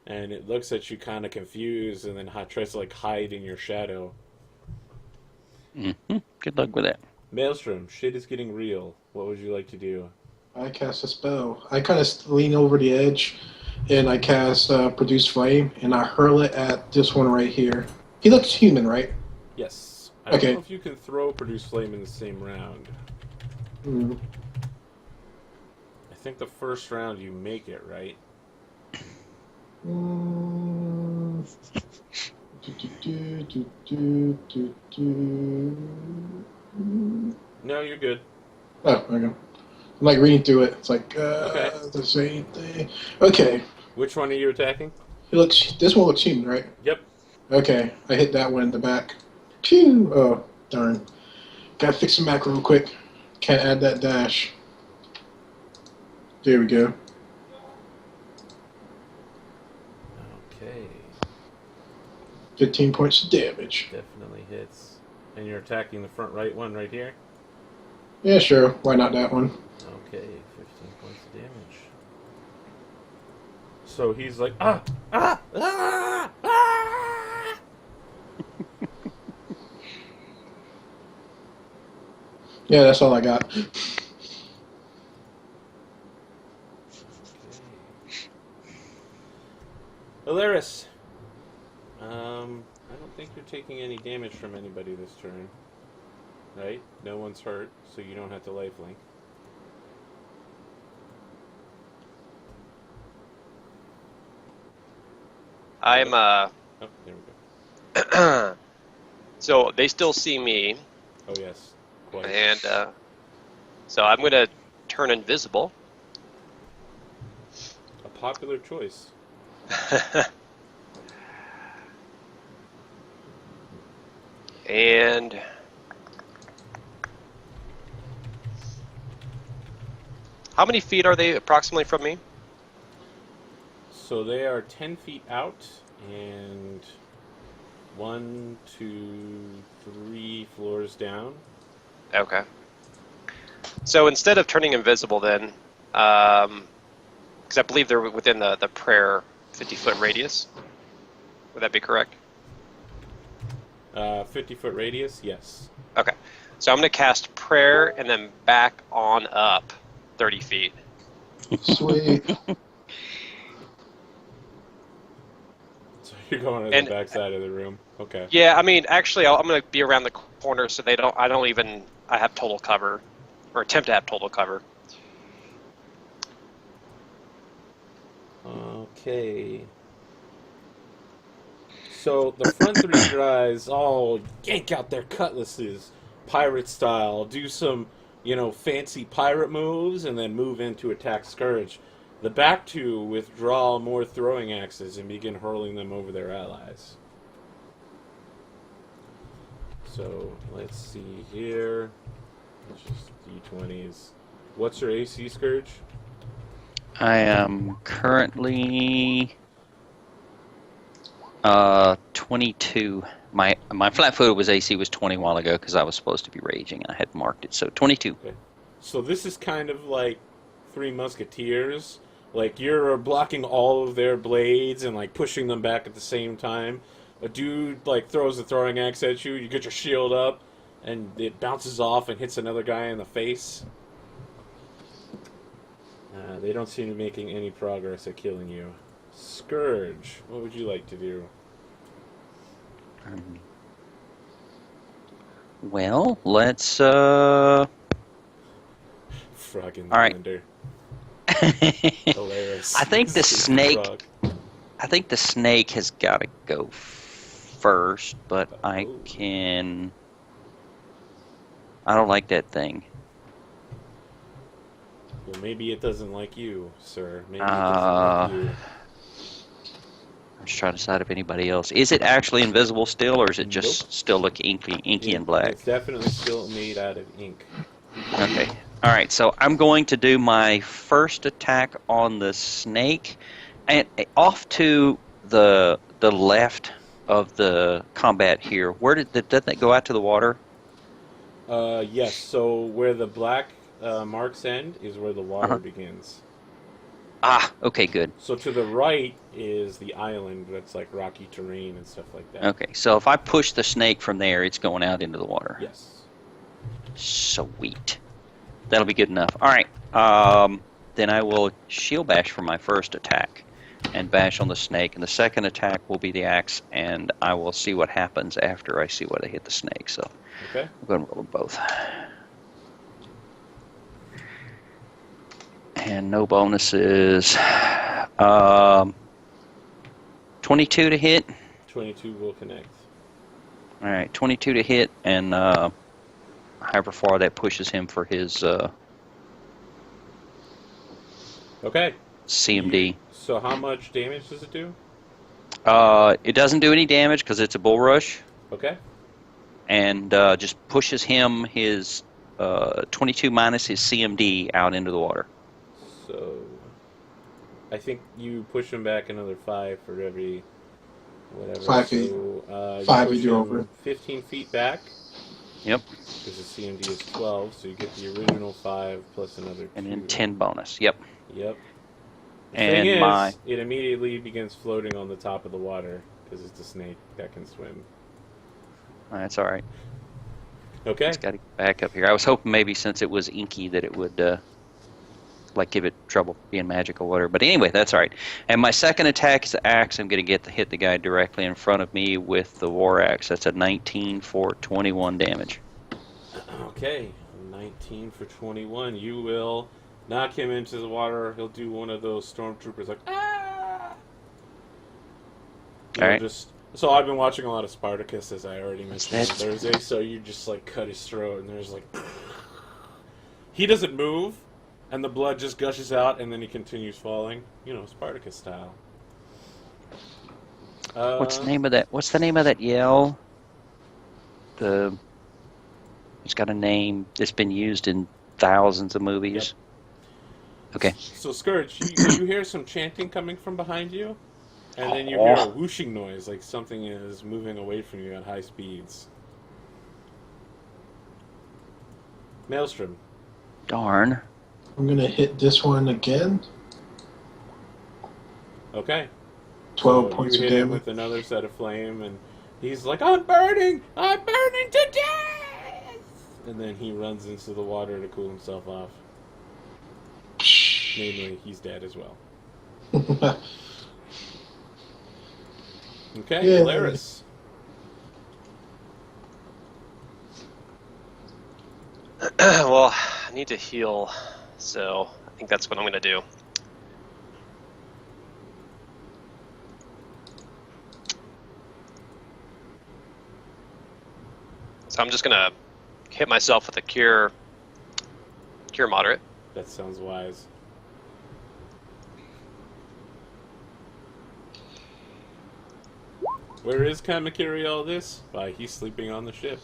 and it looks at you kind of confused, and then tries to like hide in your shadow. Good luck with that. Maelstrom, shit is getting real. What would you like to do? I cast a spell. I kind of lean over the edge, and I cast Produce Flame, and I hurl it at this one right here. He looks human, right? Yes. I don't know Okay. if you can throw Produce Flame in the same round. Mm. I think the first round you make it, right? Mm. Do. No, you're good. Oh, okay. I'm like reading through it. It's like Okay. the same thing. Okay. Which one are you attacking? He looks. This one looks human, right? Yep. Okay. I hit that one in the back. Pew! Oh, darn. Gotta fix the macro real quick. Can't add that dash. There we go. Okay. 15 points of damage. Definitely hits. And you're attacking the front right one right here? Yeah, sure. Why not that one? Okay, 15 points of damage. So he's like, ah, ah, ah, ah! Yeah, that's all I got. Alaris, I don't think you're taking any damage from anybody this turn. Right? No one's hurt, so you don't have to lifelink. I'm Oh, there we go. so they still see me, Oh, yes. Quite. and so I'm gonna turn invisible. A popular choice. And how many feet are they approximately from me? So they are 10 feet out and 1, 2, 3 floors down. Okay. So instead of turning invisible, then, because I believe they're within the prayer 50-foot radius. Would that be correct? 50-foot radius, yes. Okay. So I'm going to cast prayer and then back on up 30 feet. Sweet. So you're going to the back side of the room. Okay. Yeah, I mean, actually, I'm going to be around the corner so I have total cover, or attempt to have total cover. Okay. So the front three guys all yank out their cutlasses, pirate style, do some, fancy pirate moves, and then move in to attack Scourge. The back two withdraw more throwing axes and begin hurling them over their allies. So let's see here. It's just d20s. What's your AC, Scourge? I am currently 22. My flat-footed AC was 20 a while ago because I was supposed to be raging. I had marked it, so 22. Okay. So this is kind of like Three Musketeers. Like you're blocking all of their blades and like pushing them back at the same time. A dude like throws a throwing axe at you. You get your shield up, and it bounces off and hits another guy in the face. They don't seem to be making any progress at killing you. Scourge, what would you like to do? Well, let's Frog in the All right. blender. I Hilarious. think the snake. Frog. I think the snake has got to go first, but I Oh. can. I don't like that thing. Well, maybe it doesn't like you, sir. Maybe it doesn't like you. I'm just trying to decide if anybody else. Is it actually invisible still, or is it just Nope. still look inky and black? It's definitely still made out of ink. Okay. All right. So I'm going to do my first attack on the snake, and off to the left of the combat here. Where did that go out to the water? Yes. So where the black marks end is where the water Uh-huh. begins. Ah, okay, good. So to the right is the island that's like rocky terrain and stuff like that. Okay, so if I push the snake from there, it's going out into the water. Yes. Sweet. That'll be good enough. All right. Then I will shield bash for my first attack and bash on the snake. And the second attack will be the axe, and I will see what happens after I see what I hit the snake. So Okay. I'm going to roll both. And no bonuses. 22 to hit. 22 will connect. All right, 22 to hit, and however far that pushes him for his Okay. CMD. So how much damage does it do? It doesn't do any damage because it's a bull rush, Okay. and just pushes him his 22 minus his CMD out into the water. So I think you push him back another 5 for every whatever. 5 feet. So, 5 push you do him over. 15 feet back. Yep. Because the CMD is 12, so you get the original 5 plus another 2. And then 10 bonus. Yep. Yep. The And thing is, my it immediately begins floating on the top of the water because it's a snake that can swim. that's all right. Okay. It's got to get back up here. I was hoping maybe since it was inky that it would like give it trouble being magic or whatever. But anyway, that's all right. And my second attack is the axe. I'm going to hit the guy directly in front of me with the war axe. That's a 19 for 21 damage. Okay. 19 for 21. You will knock him into the water. He'll do one of those stormtroopers like, ah! All right. So I've been watching a lot of Spartacus, as I already mentioned on that? Thursday, so you just like cut his throat and there's like... He doesn't move, and the blood just gushes out, and then he continues falling. You know, Spartacus style. What's the name of that? What's the name of that yell? It's got a name. It's been used in thousands of movies. Yep. Okay. So, Scourge, you hear some chanting coming from behind you, and then you hear a whooshing noise, like something is moving away from you at high speeds. Maelstrom. Darn. I'm going to hit this one again. Okay. 12 So points you of hit him damage. with another set of flame, and he's like, I'm burning to death! And then he runs into the water to cool himself off. Namely, he's dead as well. Okay, Yeah. Polaris. Well, I need to heal, so I think that's what I'm going to do. So I'm just going to hit myself with a cure moderate. That sounds wise. Where is Kamakiri all this? Why, he's sleeping on the ship.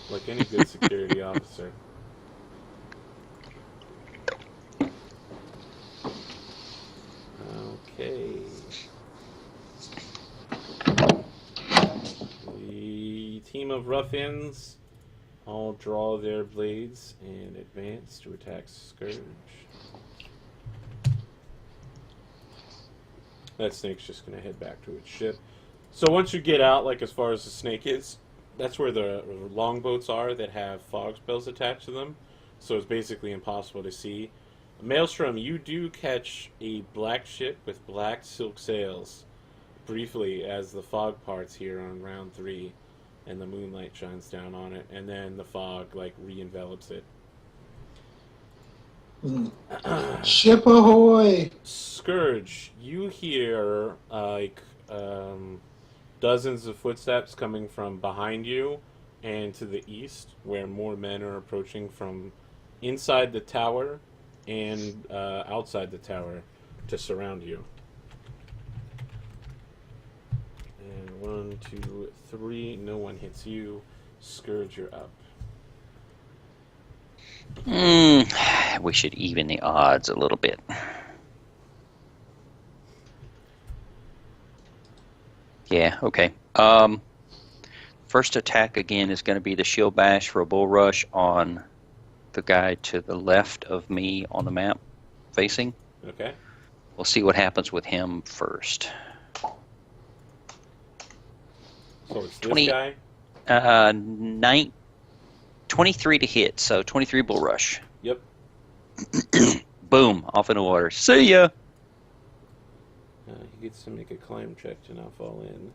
Like any good security officer. Okay. The team of ruffians all draw their blades and advance to attack Scourge. That snake's just going to head back to its ship. So once you get out, like as far as the snake is, that's where the longboats are that have fog spells attached to them. So it's basically impossible to see. Maelstrom, you do catch a black ship with black silk sails briefly as the fog parts here on round 3 and the moonlight shines down on it, and then the fog like re-envelops it. Ship ahoy! Scourge, you hear dozens of footsteps coming from behind you and to the east, where more men are approaching from inside the tower and outside the tower to surround you. And 1, 2, 3, no one hits you. Scourge, you're up. We should even the odds a little bit. Yeah, okay. First attack again is going to be the shield bash for a bull rush on the guy to the left of me on the map facing. Okay. we'll see what happens with him first. So it's this 20 guy? 23 to hit, so 23 bull rush. Yep. Boom, off in the water. See ya! He gets to make a climb check to not fall in.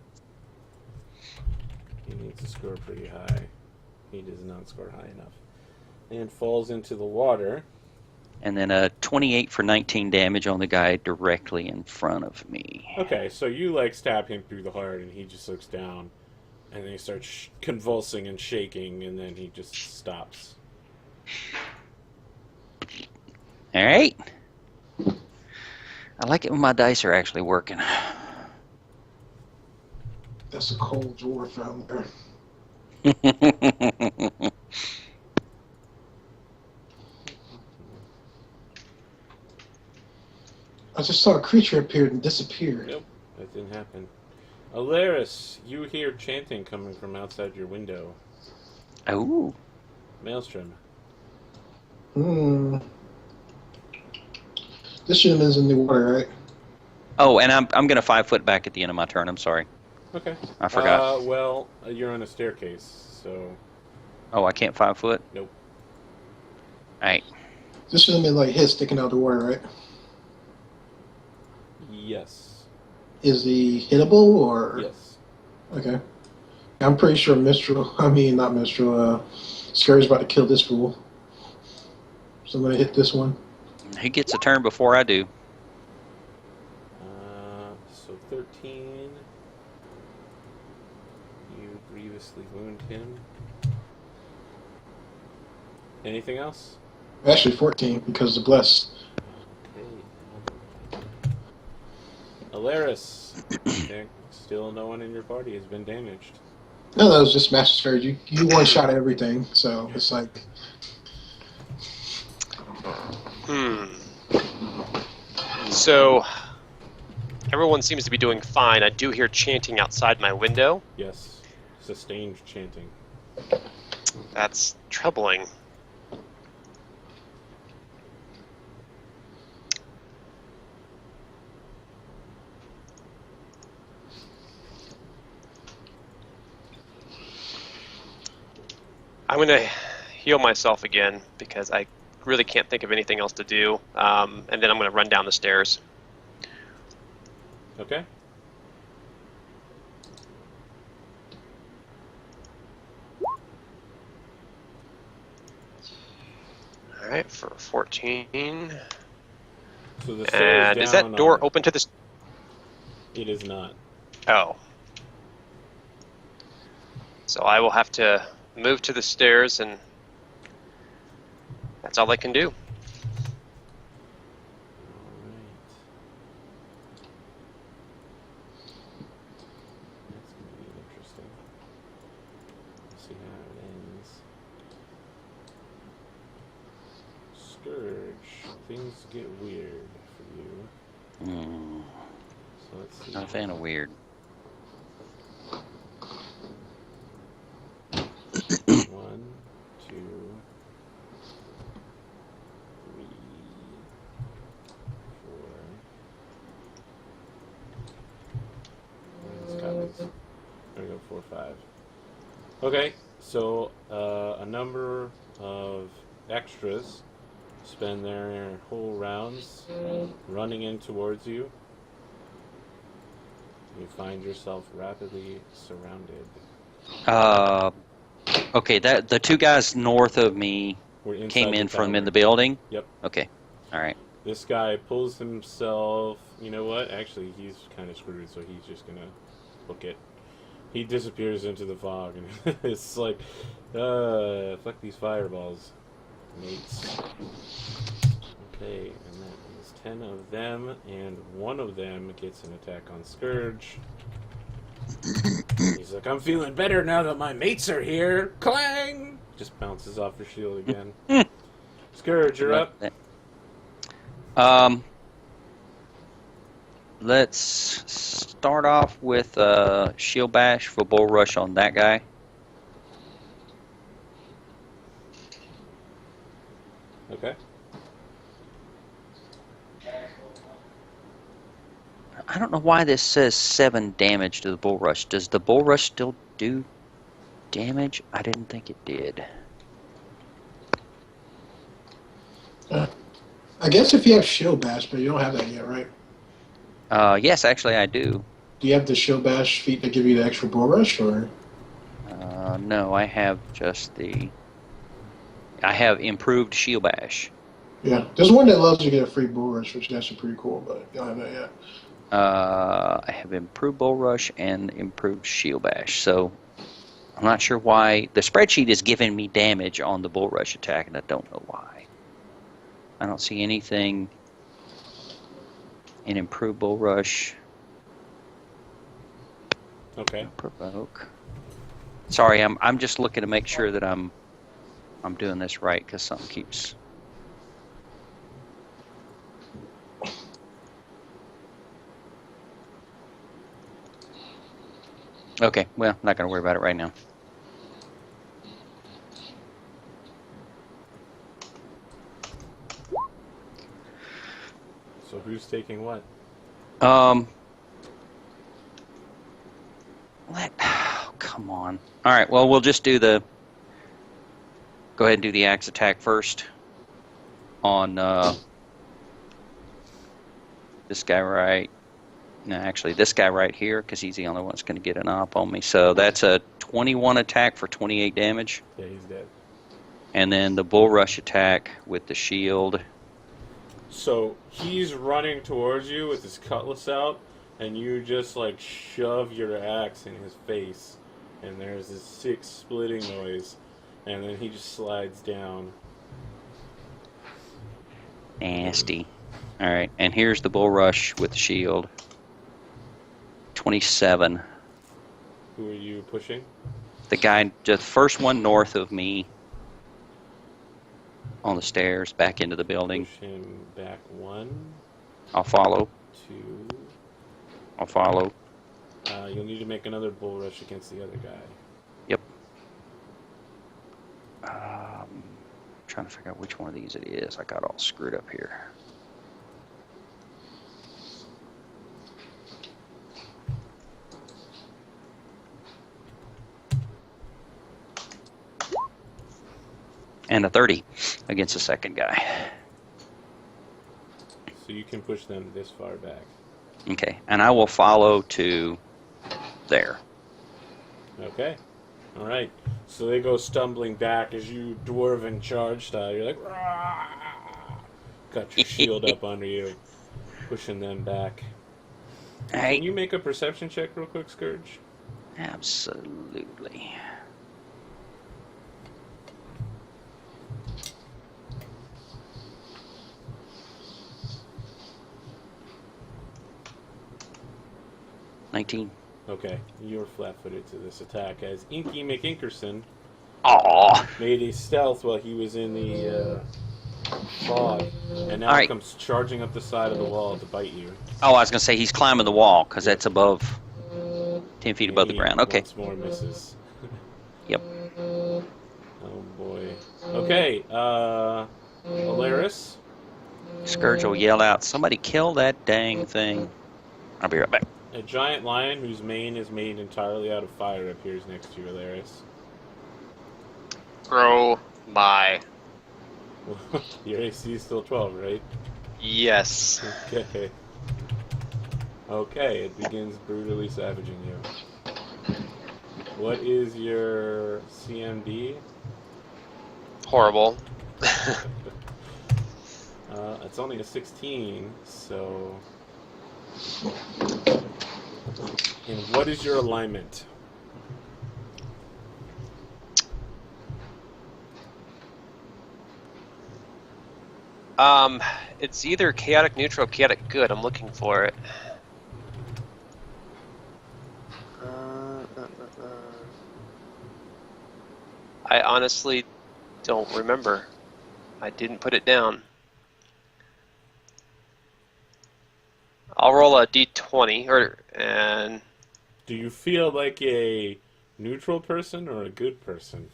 He needs to score pretty high. He does not score high enough. And falls into the water. And then a 28 for 19 damage on the guy directly in front of me. Okay, so you like stab him through the heart, and he just looks down, and then he starts convulsing and shaking, and then he just stops. All right. I like it when my dice are actually working. That's a cold dwarf out there. I just saw a creature appear and disappear. Nope, that didn't happen. Alaris, you hear chanting coming from outside your window. Oh. Maelstrom. This gentleman's in the water, right? Oh, and I'm going to 5 foot back at the end of my turn. I'm sorry. Okay. I forgot. Well, you're on a staircase, so... Oh, I can't 5 foot? Nope. All right. This gentleman, like, head sticking out of the water, right? Yes. Is he hittable, or...? Yes. Okay. I'm pretty sure Scary's about to kill this fool. So I'm going to hit this one. He gets a turn before I do. So 13. You grievously wound him. Anything else? Actually, 14, because of the bless. Okay. Alaris. Still no one in your party has been damaged. No, that was just Master Scary. You one shot at everything, so it's like... So, everyone seems to be doing fine. I do hear chanting outside my window. Yes. Sustained chanting. That's troubling. I'm going to heal myself again because I really can't think of anything else to do. And then I'm going to run down the stairs. Okay. All right, for 14. So the stairs And is down that door are- open to the... It is not. Oh. So I will have to move to the stairs, and that's all I can do. Alright. That's going to be interesting. Let's see how it ends. Scourge. Things get weird for you. So let's see. Not a fan of weird. 1, 2, 3, 4. These copies. There we go, 4, 5. Okay, so a number of extras spend their whole rounds running in towards you. You find yourself rapidly surrounded. Okay, the 2 guys north of me We're inside came in the from in tower. the building? Yep. Okay, all right. This guy pulls himself. You know what? Actually, he's kind of screwed, so he's just gonna book it. He disappears into the fog, and it's like, fuck these fireballs, mates. Okay, and that is 10 of them, and one of them gets an attack on Scourge. He's like, I'm feeling better now that my mates are here. Clang! Just bounces off your shield again. Scourge, you're up. Let's start off with shield bash for bull rush on that guy. Okay. I don't know why this says 7 damage to the bull rush. Does the bull rush still do damage? I didn't think it did. I guess if you have shield bash, but you don't have that yet, right? Yes, actually I do. Do you have the shield bash feat to give you the extra bull rush, or? No, I have just the... I have improved shield bash. Yeah, there's one that allows you to get a free bull rush, which is actually pretty cool, but you don't have that yet. I have improved bull rush and improved shield bash. So I'm not sure why. The spreadsheet is giving me damage on the bull rush attack, and I don't know why. I don't see anything in improved bull rush. Okay. Provoke. Sorry, I'm just looking to make sure that I'm doing this right, because something keeps... Okay, well, not going to worry about it right now. So who's taking what? Oh, come on. All right, well, we'll just do the... Go ahead and do the axe attack first on this guy right... No, actually, this guy right here, because he's the only one that's going to get an op on me. So that's a 21 attack for 28 damage. Yeah, he's dead. And then the bull rush attack with the shield. So he's running towards you with his cutlass out, and you just like shove your axe in his face, and there's this sick splitting noise, and then he just slides down. Nasty. All right, and here's the bull rush with the shield. 27. Who are you pushing? The guy, the first one north of me on the stairs back into the building. Push him back 1, I'll follow. 2. I'll follow. You'll need to make another bull rush against the other guy. Yep. Trying to figure out which one of these it is. I got all screwed up here. And a 30 against the second guy. So you can push them this far back. Okay, and I will follow to there. Okay. All right. So they go stumbling back as you dwarven charge style. You're like, "Rah!" Got your shield up under you, pushing them back. Hey. Can you make a perception check real quick, Scourge? Absolutely. Okay, you're flat-footed to this attack as Inky McInkerson Aw. made a stealth while he was in the fog, and now Alright. comes charging up the side of the wall to bite you. Oh, I was going to say he's climbing the wall because that's above 10 feet above the He ground. Okay. Once more misses. Yep. Oh boy. Okay, Alaris. Scourge will yell out, "Somebody kill that dang thing." I'll be right back. A giant lion whose mane is made entirely out of fire appears next to you, Alaris. Oh my. Your AC is still 12, right? Yes. Okay. Okay, it begins brutally savaging you. What is your CMD? Horrible. It's only a 16, so... And what is your alignment? It's either chaotic neutral or chaotic good. I'm looking for it. I honestly don't remember. I didn't put it down. I'll roll a d20, and Do you feel like a neutral person or a good person?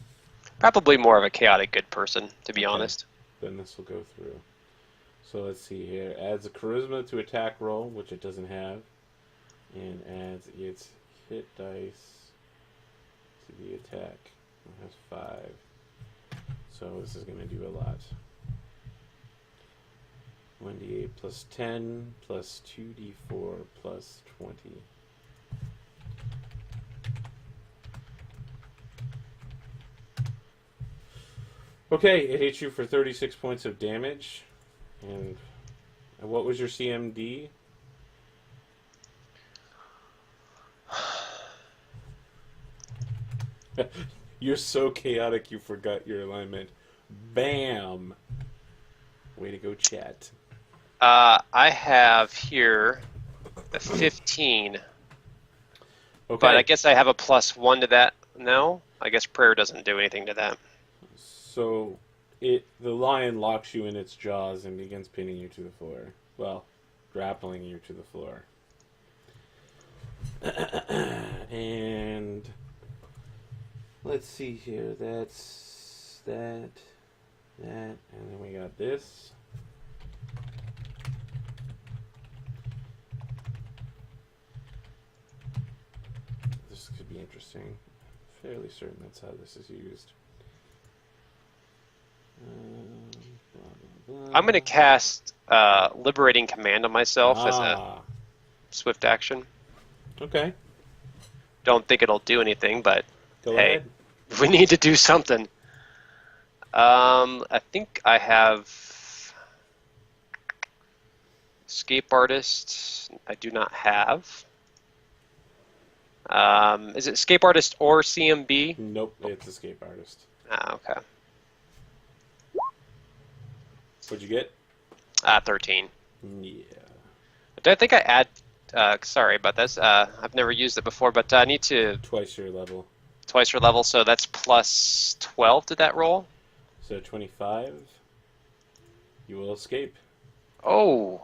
probably more of a chaotic good person, to be Okay. honest. Then this will go through. So let's see here. Adds a charisma to attack roll, which it doesn't have. and adds its hit dice to the attack. It has 5. So this is going to do a lot. 1d8 plus 10 plus 2d4 plus 20. Okay, it hits you for 36 points of damage. And what was your CMD? You're so chaotic you forgot your alignment. Bam! Way to go, chat. I have here a 15. Okay. But I guess I have a +1 to that. No? I guess prayer doesn't do anything to that. So the lion locks you in its jaws and begins pinning you to the floor. Well, grappling you to the floor. And let's see here. That's that, and then we got this. This could be interesting. Fairly certain that's how this is used. Blah, blah, blah. I'm going to cast Liberating Command on myself as a swift action. Okay. Don't think it'll do anything, but Go hey, ahead. we need to do something. I think I have Escape Artist. I do not have. Is it Escape Artist or CMB? Nope, it's Escape Artist. Ah, okay. What'd you get? 13. Yeah. I think I add. Sorry about this. I've never used it before, but I need to Twice your level. twice your level, so that's plus 12 to that roll. So 25. You will escape. Oh.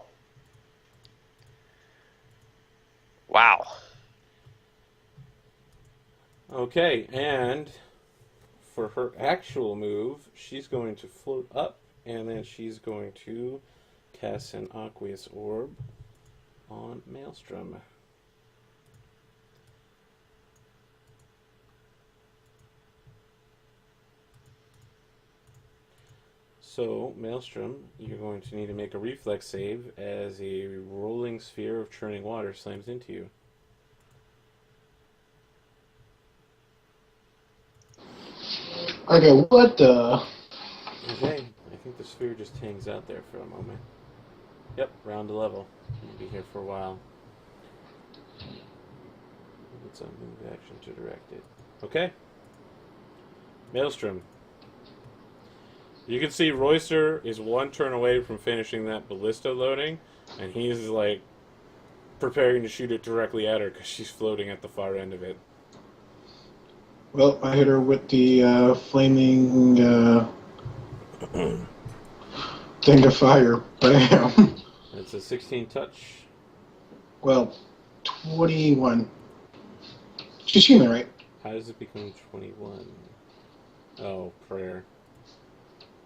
Wow. Okay, and for her actual move, she's going to float up, and then she's going to cast an aqueous orb on Maelstrom. So, Maelstrom, you're going to need to make a reflex save as a rolling sphere of churning water slams into you. Okay, what the? Okay, I think the sphere just hangs out there for a moment. Yep, round to level. You'll be here for a while. It's a move action to direct it. Okay. Maelstrom. You can see Royster is one turn away from finishing that ballista loading, and he's like preparing to shoot it directly at her because she's floating at the far end of it. Well, I hit her with the flaming thing of fire. Bam. It's a 16 touch. Well, 21. She's human, right? How does it become 21? Oh, prayer.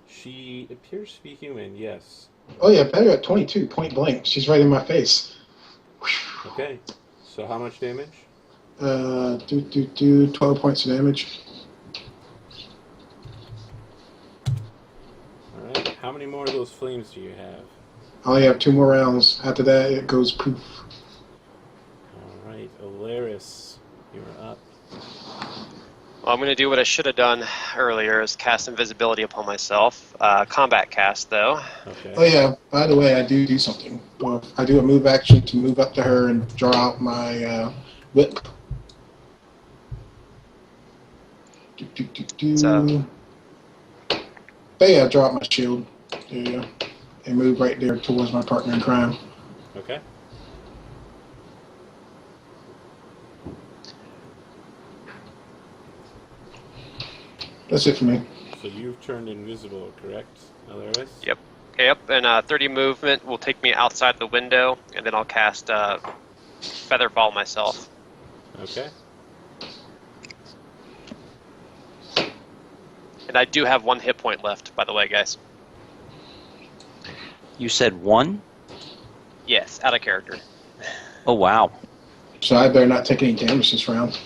She appears to be human, yes. Oh yeah, better at 22, point blank. She's right in my face. Okay. So how much damage? 12 points of damage. Alright. How many more of those flames do you have? I only have 2 more rounds. After that, it goes poof. Alright, Alaris, you're up. Well, I'm going to do what I should have done earlier, is cast invisibility upon myself. Combat cast, though. Okay. Oh yeah, by the way, I do something. Well, I do a move action to move up to her and draw out my whip. So- But yeah, draw out my shield. There you go. And move right there towards my partner in crime. Okay. That's it for me. So you've turned invisible, correct, Alaris? Yep. Okay, yep. And 30 movement will take me outside the window, and then I'll cast Feather Ball myself. Okay. And I do have 1 hit point left, by the way, guys. You said 1? Yes, out of character. Oh, wow. So I better not take any damage this round.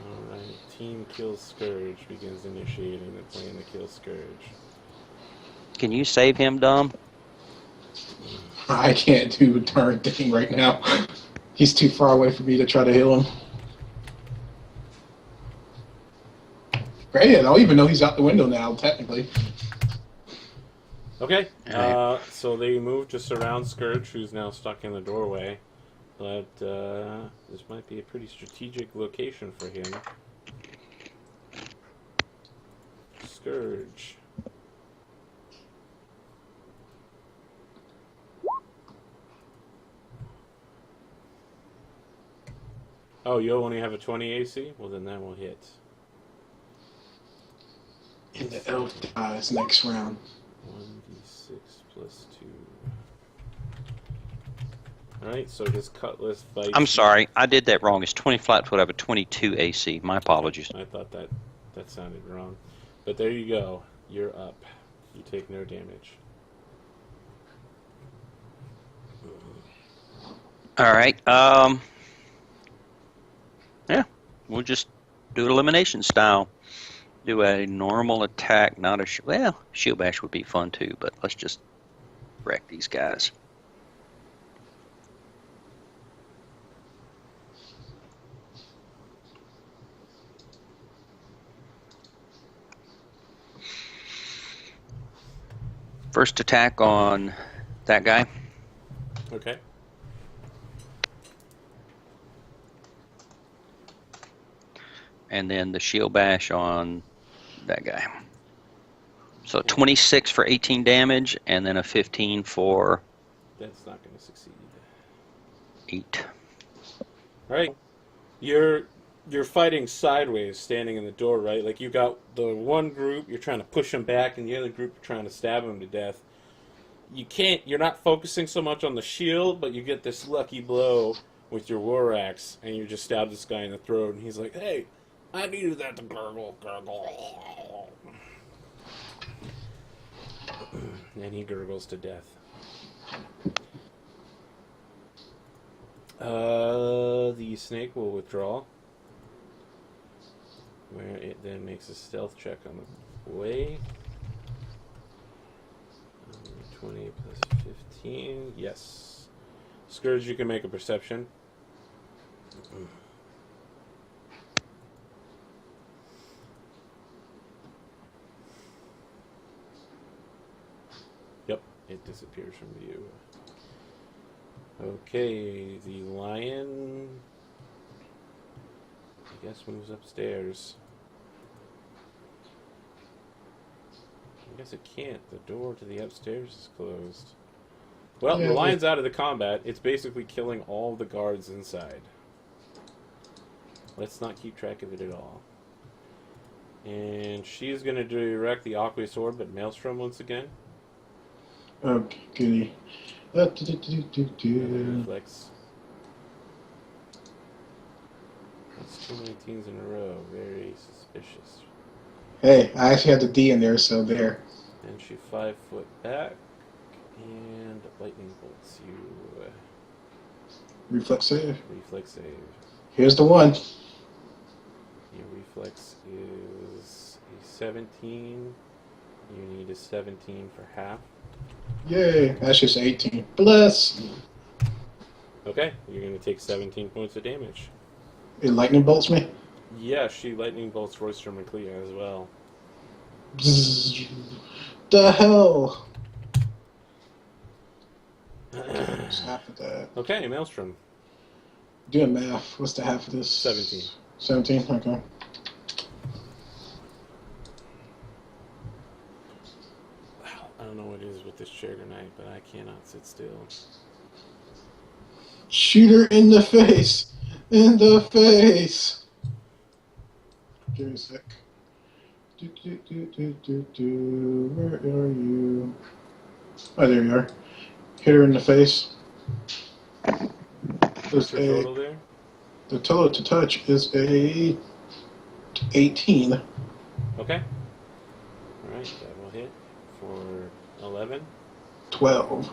Alright, Team Kill Scourge begins initiating the plan to kill Scourge. Can you save him, Dom? I can't do a darn thing right now. He's too far away for me to try to heal him. Great, I don't even know he's out the window now, technically. Okay, Alright. so they move to surround Scourge, who's now stuck in the doorway. But this might be a pretty strategic location for him. Scourge. Oh, you only have a 20 AC? Well, then that will hit. And the elf dies next round. 1d6 plus 2. Alright, so his cutlass bites. I'm sorry, I did that wrong. It's 20 flat foot. I have a 22 AC. My apologies. I thought that sounded wrong. But there you go. You're up. You take no damage. All right. Yeah, we'll just do it elimination style. Do a normal attack, not a well, shield bash would be fun too, but let's just wreck these guys. First attack on that guy. Okay. And then the shield bash on that guy. So 26 for 18 damage, and then a 15 for That's not going to succeed. 8. All right. You're fighting sideways, standing in the door, right? Like you got the one group, you're trying to push him back, and the other group, you're trying to stab him to death. You're not focusing so much on the shield, but you get this lucky blow with your war axe, and you just stab this guy in the throat, and he's like, "Hey, I needed that to gurgle, gurgle." And he gurgles to death. The snake will withdraw, where it then makes a stealth check on the way. 20 plus 15, yes. Scourge, you can make a perception. Yep, it disappears from view. Okay, the lion, I guess, moves upstairs. I guess it can't. The door to the upstairs is closed. Well, Yeah, the lion's out of the combat. It's basically killing all the guards inside. Let's not keep track of it at all. And she's going to direct the Aqueous Orb at Maelstrom once again. Okay, goody. Reflex. That's 2 19s in a row. Very suspicious. Hey, I actually had the D in there, so there. And she 5 foot back. And lightning bolts you. Reflex save. Reflex save. Here's the one. Your reflex is a 17. You need a 17 for half. Yay, that's just 18. Bless. Okay, you're going to take 17 points of damage. It lightning bolts me. Yeah, she lightning bolts Royster McLeod as well. Bzzz. The hell? What's half of that? Okay, Maelstrom. Doing math. What's the half of this? 17. 17, okay. Wow, I don't know what it is with this Juggernaut, but I cannot sit still. Shoot her in the face! In the face! Give me a sec. Where are you? Oh, there you are. Hit her in the face. What's your total there? The total to touch is a 18. Okay. Alright, that will hit for 11. 12.